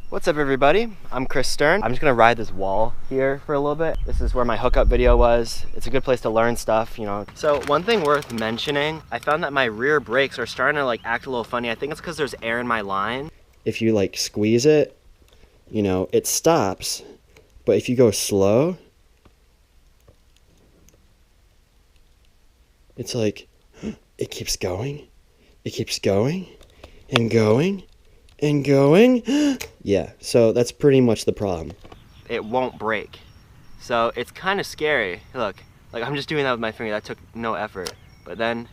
What's up everybody? I'm Chris Stern. I'm just gonna ride this wall here for a little bit. This is where my hookup video was. It's a good place to learn stuff, you know. So one thing worth mentioning, I found that my rear brakes are starting to like act a little funny. I think it's because there's air in my line. If you like squeeze it, you know, it stops. But if you go slow, it's like, it keeps going. It keeps going and going and going. Yeah, so that's pretty much the problem. It won't break. So it's kind of scary. Look, like I'm just doing that with my finger. That took no effort. But then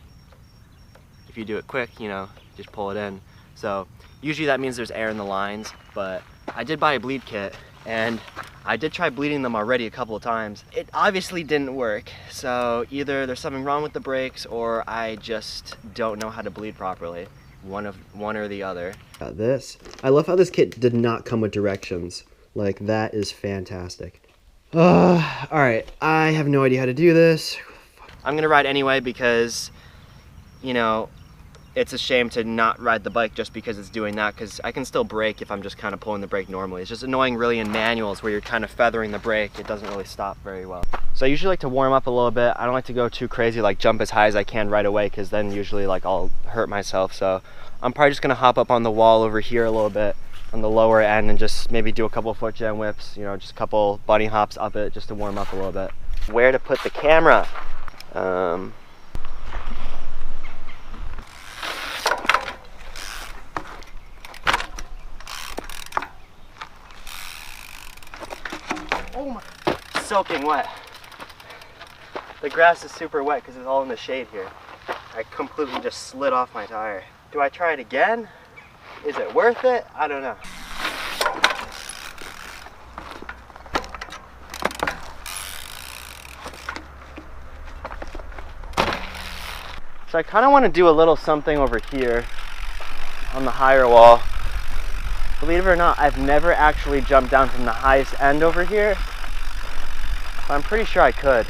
if you do it quick, you know, just pull it in. So usually that means there's air in the lines, but I did buy a bleed kit and I did try bleeding them already a couple of times. It obviously didn't work. So either there's something wrong with the brakes or I just don't know how to bleed properly. One or the other. This. I love how this kit did not come with directions. Like, that is fantastic. Alright, I have no idea how to do this. I'm gonna ride anyway because, you know, it's a shame to not ride the bike just because it's doing that, because I can still brake if I'm just kind of pulling the brake normally. It's just annoying really in manuals where you're kind of feathering the brake. It doesn't really stop very well. So I usually like to warm up a little bit. I don't like to go too crazy, like jump as high as I can right away, because then usually like I'll hurt myself. So I'm probably just gonna hop up on the wall over here a little bit on the lower end and just maybe do a couple of foot jam whips, you know, just a couple bunny hops up it just to warm up a little bit. Where to put the camera? Oh my, soaking wet. The grass is super wet because it's all in the shade here. I completely just slid off my tire. Do I try it again? Is it worth it? I don't know. So I kind of want to do a little something over here on the higher wall. Believe it or not, I've never actually jumped down from the highest end over here, but I'm pretty sure I could.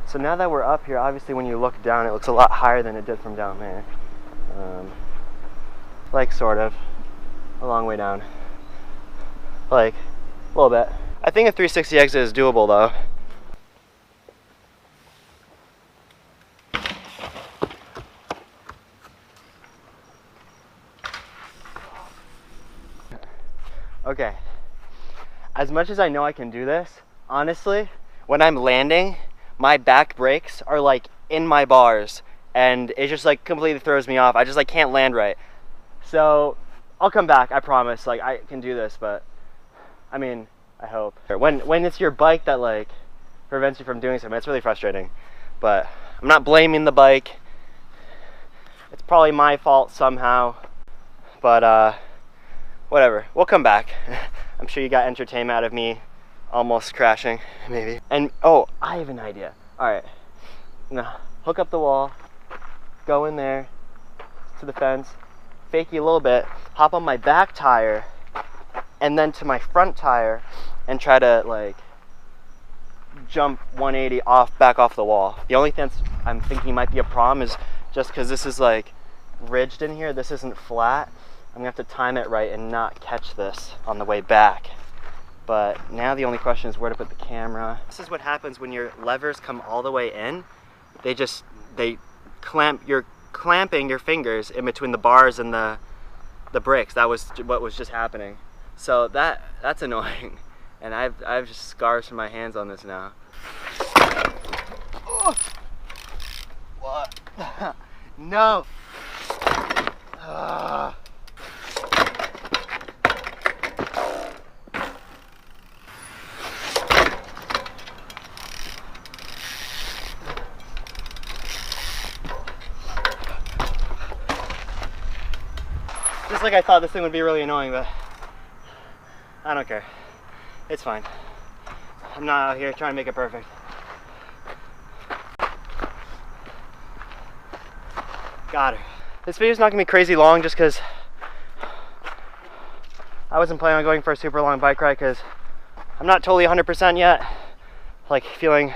So now that we're up here, obviously when you look down, it looks a lot higher than it did from down there. Like sort of, a long way down. Like, a little bit. I think a 360 exit is doable though. Okay, as much as I know I can do this, honestly, when I'm landing, my back brakes are like in my bars and it just like completely throws me off. I just like can't land right. So I'll come back, I promise. Like I can do this, but I mean, I hope. When it's your bike that like prevents you from doing something, it's really frustrating. But I'm not blaming the bike. It's probably my fault somehow, but whatever, we'll come back. I'm sure you got entertainment out of me almost crashing, maybe. And, oh, I have an idea. All right, I'm gonna hook up the wall, go in there to the fence, fake you a little bit, hop on my back tire, and then to my front tire, and try to like jump 180 back off the wall. The only thing I'm thinking might be a problem is just because this is like ridged in here, this isn't flat. I'm gonna have to time it right and not catch this on the way back. But now the only question is where to put the camera. This is what happens when your levers come all the way in. You're clamping your fingers in between the bars and the brakes. That was what was just happening. So that's annoying. And I've just scars from my hands on this now. Oh. What? No. Just like I thought this thing would be really annoying, but I don't care. It's fine. I'm not out here trying to make it perfect. Got her. This video's not gonna be crazy long just because I wasn't planning on going for a super long bike ride because I'm not totally 100% yet, like feeling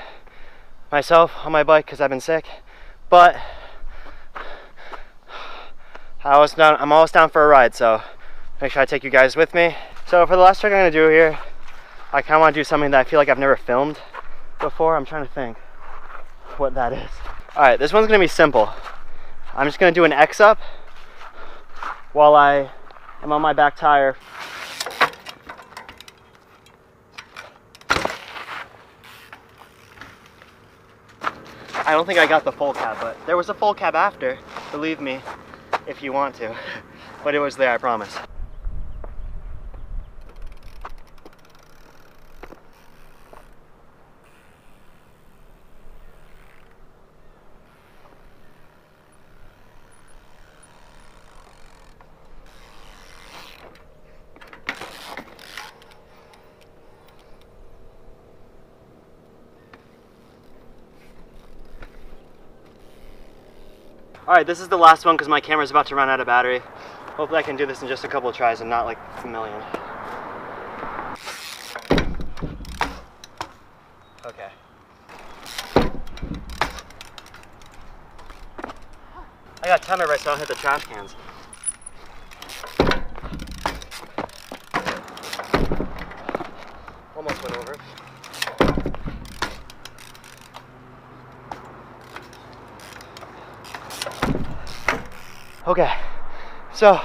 myself on my bike because I've been sick, but I'm always down for a ride, so make sure I take you guys with me. So for the last trick I'm gonna do here, I kinda wanna do something that I feel like I've never filmed before. I'm trying to think what that is. All right, this one's gonna be simple. I'm just gonna do an X up while I am on my back tire. I don't think I got the full cab, but there was a full cab after, believe me, if you want to. But it was there, I promise. Alright, this is the last one because my camera's about to run out of battery. Hopefully I can do this in just a couple of tries and not like a million. Okay. I got to time it right so I don't hit the trash cans. Almost went over. Okay, so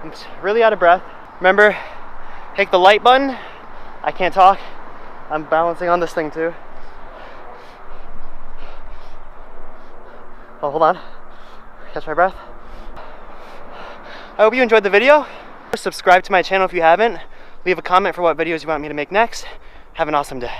I'm really out of breath. Remember, take the light button. I can't talk. I'm balancing on this thing too. Oh, hold on. Catch my breath. I hope you enjoyed the video. Subscribe to my channel if you haven't. Leave a comment for what videos you want me to make next. Have an awesome day.